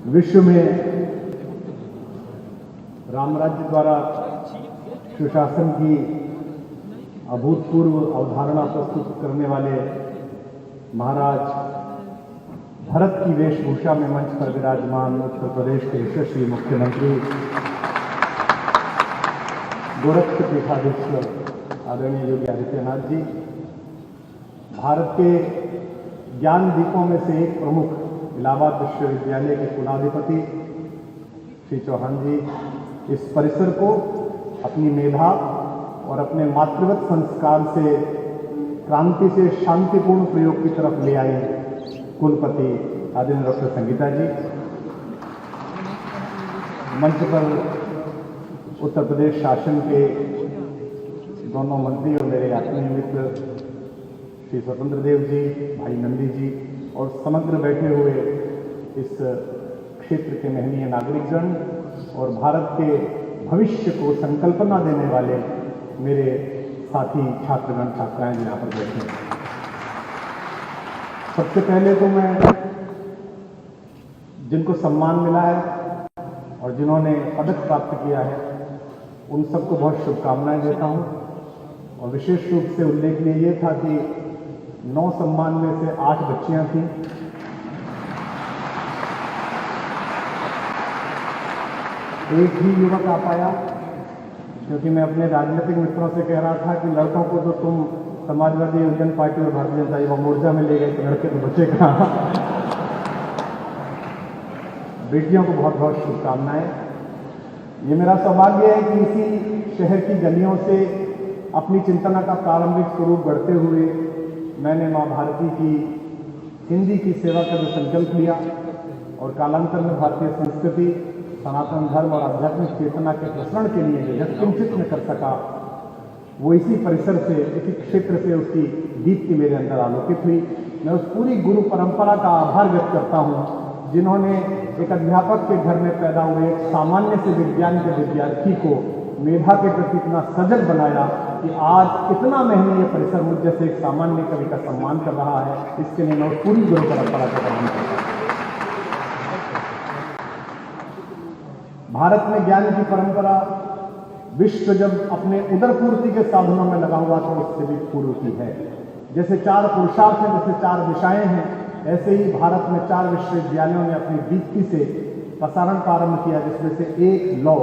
विश्व में राम राज्य द्वारा सुशासन की अभूतपूर्व अवधारणा प्रस्तुत करने वाले महाराज भरत की वेशभूषा में मंच पर विराजमान उत्तर प्रदेश के यशस्वी मुख्यमंत्री गोरखपुर पीठाधीश्वर आदरणीय योगी आदित्यनाथ जी, भारत के ज्ञान दीपों में से एक प्रमुख इलाहाबाद विश्वविद्यालय के कुलाधिपति श्री चौहान जी, इस परिसर को अपनी मेधा और अपने मातृवत संस्कार से क्रांति से शांतिपूर्ण प्रयोग की तरफ ले आए कुलपति आदरणीय डॉक्टर संगीता जी, मंच पर उत्तर प्रदेश शासन के दोनों मंत्री और मेरे आत्मीय मित्र श्री स्वतंत्र देव जी, भाई नंदी जी और समग्र बैठे हुए इस क्षेत्र के महनीय नागरिकगण और भारत के भविष्य को संकल्पना देने वाले मेरे साथी छात्रगण छात्राएं यहाँ पर बैठे हैं। सबसे पहले तो मैं जिनको सम्मान मिला है और जिन्होंने पदक प्राप्त किया है उन सबको बहुत शुभकामनाएं देता हूं और विशेष रूप से उल्लेखनीय ये था कि 9 सम्मान में से 8 बच्चियां थीं। एक ही युवक आ पाया, क्योंकि मैं अपने राजनीतिक मित्रों से कह रहा था कि लड़कों को तो तुम समाजवादी यूनियन पार्टी और भारतीय जनता युवा मोर्चा में ले गए तो लड़के तो बचे कहां। बेटियों को बहुत बहुत शुभकामनाएं। ये मेरा सौभाग्य है कि इसी शहर की गलियों से अपनी चिंतना का प्रारंभिक स्वरूप गढ़ते हुए मैंने मां भारती की हिंदी की सेवा का जो संकल्प लिया और कालांतर में भारतीय संस्कृति, सनातन धर्म और आध्यात्मिक चेतना के प्रसरण के लिए जो यत्किंचित में कर सका, वो इसी परिसर से, इसी क्षेत्र से उसकी दीप्ति मेरे अंदर आलोकित हुई। मैं उस पूरी गुरु परंपरा का आभार व्यक्त करता हूँ जिन्होंने एक अध्यापक के घर में पैदा हुए एक सामान्य से विज्ञान के विद्यार्थी को मेधा के प्रति इतना सजग बनाया कि आज इतना महनीय परिसर मुझ जैसे एक सामान्य कवि का सम्मान कर रहा है। इसके लिए मैं उस पूरी गुरु परंपरा का प्रणाम करता हूं। भारत में ज्ञान की परंपरा विश्व जब अपने उदरपूर्ति के साधनों में लगा हुआ तो उससे भी पूर्व की है। जैसे 4 पुरुषार्थ हैं, जैसे 4 दिशाएं हैं, ऐसे ही भारत में 4 विश्वविद्यालयों ने अपनी दीप्ति से प्रसारण प्रारंभ किया, जिसमें से एक लौ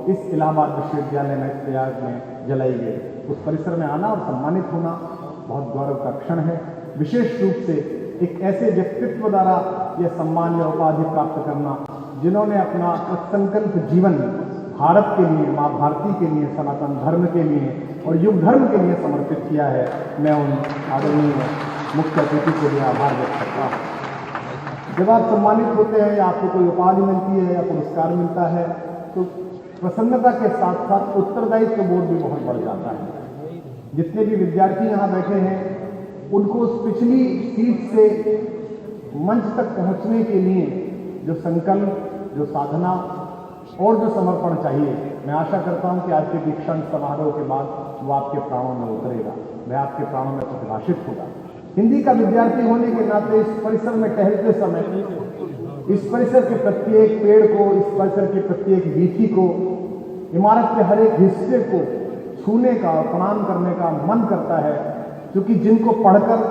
इस इलाहाबाद विश्वविद्यालय में प्रयाग में जलाई गई। उस परिसर में आना और सम्मानित होना बहुत गौरव का क्षण है। विशेष रूप से एक ऐसे व्यक्तित्व द्वारा यह सम्मान या उपाधि प्राप्त करना जिन्होंने अपना संकल्प जीवन भारत के लिए, मां भारती के लिए, सनातन धर्म के लिए और युग धर्म के लिए समर्पित किया है। मैं उन आदरणीय मुख्य अतिथि के लिए आभार व्यक्त करता हूँ। जब आप सम्मानित होते हैं या आपको कोई उपाधि मिलती है या पुरस्कार मिलता है तो प्रसन्नता के साथ साथ उत्तरदायित्व बोध भी बहुत बढ़ जाता है। जितने भी विद्यार्थी यहाँ बैठे हैं उनको उस पिछली सीट से मंच तक पहुँचने के लिए जो संकल्प, जो साधना और जो समर्पण चाहिए, मैं आशा करता हूं कि आज के दीक्षांत समारोह के बाद वो आपके प्राणों में उतरेगा, वह आपके प्राणों में प्रतिभाषित होगा। हिंदी का विद्यार्थी होने के नाते इस परिसर में टहलते समय इस परिसर के प्रत्येक पेड़ को, इस परिसर के प्रत्येक वीथी को, इमारत के हर एक हिस्से को छूने का, प्रणाम करने का मन करता है, क्योंकि जिनको पढ़कर,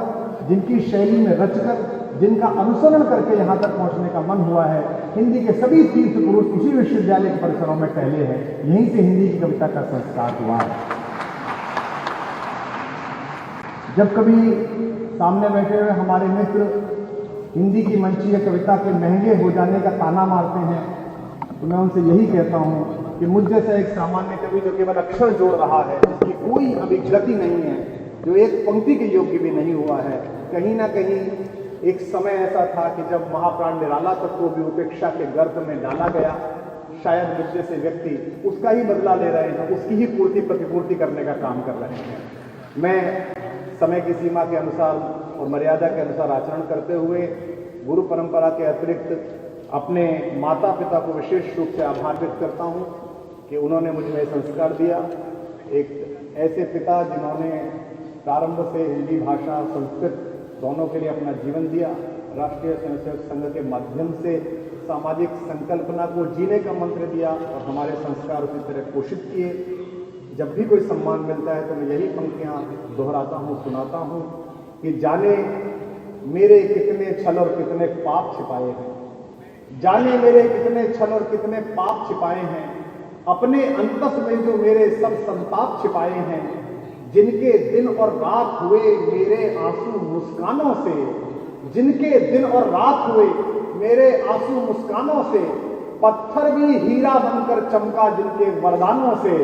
जिनकी शैली में रचकर, जिनका अनुसरण करके यहां तक पहुंचने का मन हुआ है, हिंदी के सभी तीर्थ पुरुष इसी विश्वविद्यालय के परिसरों में टहले हैं। यहीं से हिंदी की कविता का संस्कार हुआ है। जब कभी सामने बैठे हुए हमारे मित्र हिंदी की मंचीय कविता के महंगे हो जाने का ताना मारते हैं तो मैं उनसे यही कहता हूं कि मुझ जैसा एक सामान्य कवि जो केवल अक्षर जोड़ रहा है, जिसकी कोई अभिव्यक्ति नहीं है, जो एक पंक्ति के योग्य भी नहीं हुआ है, कहीं ना कहीं एक समय ऐसा था कि जब महाप्राण निराला तक को भी उपेक्षा के गर्त में डाला गया, शायद मुझ जैसे व्यक्ति उसका ही बदला ले रहे हैं, उसकी ही पूर्ति प्रतिपूर्ति करने का काम कर रहे हैं। मैं समय की सीमा के अनुसार और मर्यादा के अनुसार आचरण करते हुए गुरु परंपरा के अतिरिक्त अपने माता पिता को विशेष रूप से आभार व्यक्त करता हूं कि उन्होंने मुझ में संस्कार दिया। एक ऐसे पिता जिन्होंने प्रारंभ से हिंदी भाषा, संस्कृत दोनों के लिए अपना जीवन दिया, राष्ट्रीय स्वयंसेवक संघ के माध्यम से सामाजिक संकल्पना को जीने का मंत्र दिया और हमारे संस्कार उसी तरह पोषित किए। जब भी कोई सम्मान मिलता है तो मैं यही पंक्तियां दोहराता हूँ, सुनाता हूँ कि जाने मेरे कितने छल और कितने पाप छिपाए हैं, जाने मेरे कितने छल और कितने पाप छिपाए हैं, अपने अंतस में जो मेरे सब संताप छिपाए हैं, जिनके दिन और रात हुए मेरे आंसू मुस्कानों से, जिनके दिन और रात हुए मेरे आंसू मुस्कानों से, पत्थर भी हीरा बनकर चमका जिनके वरदानों से,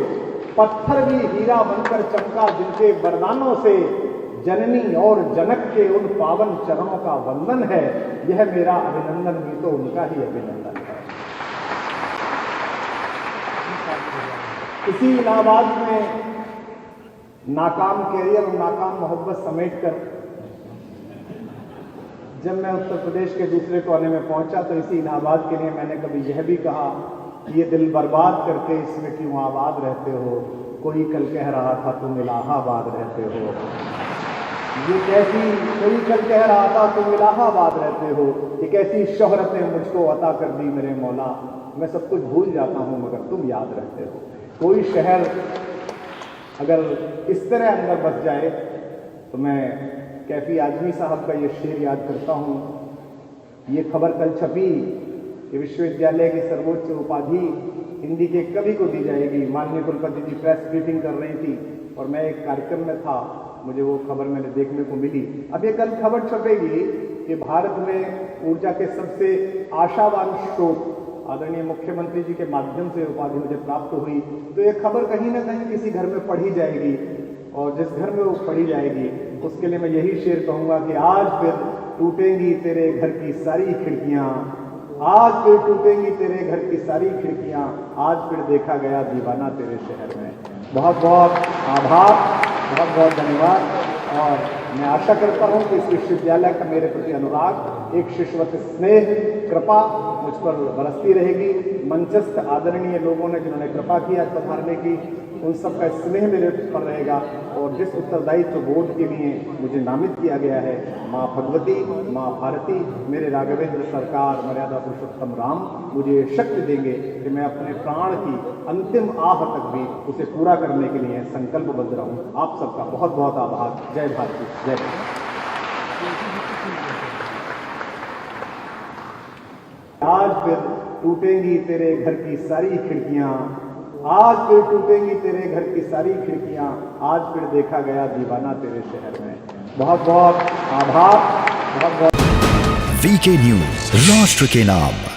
पत्थर भी हीरा बनकर चमका जिनके वरदानों से, जननी और जनक के उन पावन चरणों का वंदन है। यह मेरा अभिनंदन भी तो उनका ही अभिनंदन है। इसी इलाहाबाद में नाकाम कैरियर और नाकाम मोहब्बत समेटकर जब मैं उत्तर प्रदेश के दूसरे कोने में पहुंचा तो इसी इलाहाबाद के लिए मैंने कभी यह भी कहा कि ये दिल बर्बाद करके इसमें क्यों आबाद रहते हो, कोई कल कह रहा था तुम इलाहाबाद रहते हो, ये कैसी, कोई कल कह रहा था तुम इलाहाबाद रहते हो, ये कैसी शोहरत ने मुझको अता कर दी मेरे मौला, मैं सब कुछ भूल जाता हूं मगर तुम याद रहते हो। कोई शहर अगर इस तरह अंदर बस जाए तो मैं कैफी आजमी साहब का ये शेर याद करता हूँ। ये खबर कल छपी कि विश्वविद्यालय की सर्वोच्च उपाधि हिंदी के कवि को दी जाएगी। माननीय कुलपति जी प्रेस ब्रीफिंग कर रही थी और मैं एक कार्यक्रम में था, मुझे वो खबर मैंने देखने को मिली। अब ये कल खबर छपेगी कि भारत में ऊर्जा के सबसे आशावान स्रोत आदरणीय मुख्यमंत्री जी के माध्यम से उपाधि मुझे प्राप्त हुई, तो ये खबर कहीं ना कहीं किसी घर में पढ़ी जाएगी और जिस घर में वो पढ़ी जाएगी उसके लिए मैं यही शेर कहूंगा कि आज फिर टूटेंगी तेरे घर की सारी खिड़कियां, आज फिर टूटेंगी तेरे घर की सारी खिड़कियां, आज फिर देखा गया दीवाना तेरे शहर में। बहुत बहुत आभार, बहुत बहुत धन्यवाद। और मैं आशा करता हूं कि इस विश्वविद्यालय का मेरे प्रति अनुराग, एक शिष्यवत स्नेह, कृपा मुझ पर बरसती रहेगी। मंचस्थ आदरणीय लोगों ने जिन्होंने कृपा की आज पधारने की, उन सब का स्नेह मेरे पर रहेगा। और जिस उत्तरदायित्व बोध के लिए मुझे नामित किया गया है, माँ भगवती, माँ भारती, मेरे राघवेंद्र सरकार, मर्यादा पुरुषोत्तम राम मुझे शक्ति देंगे कि मैं अपने प्राण की अंतिम आह तक भी उसे पूरा करने के लिए संकल्पबद्ध रहूं। आप सबका बहुत बहुत आभार। जय भारती, जय भारत। आज फिर टूटेंगी तेरे घर की सारी खिड़कियां, आज फिर टूटेंगी तेरे घर की सारी खिड़कियां, आज फिर देखा गया दीवाना तेरे शहर में। बहुत बहुत आभार, बहुत बहुत। वीके न्यूज, राष्ट्र के नाम।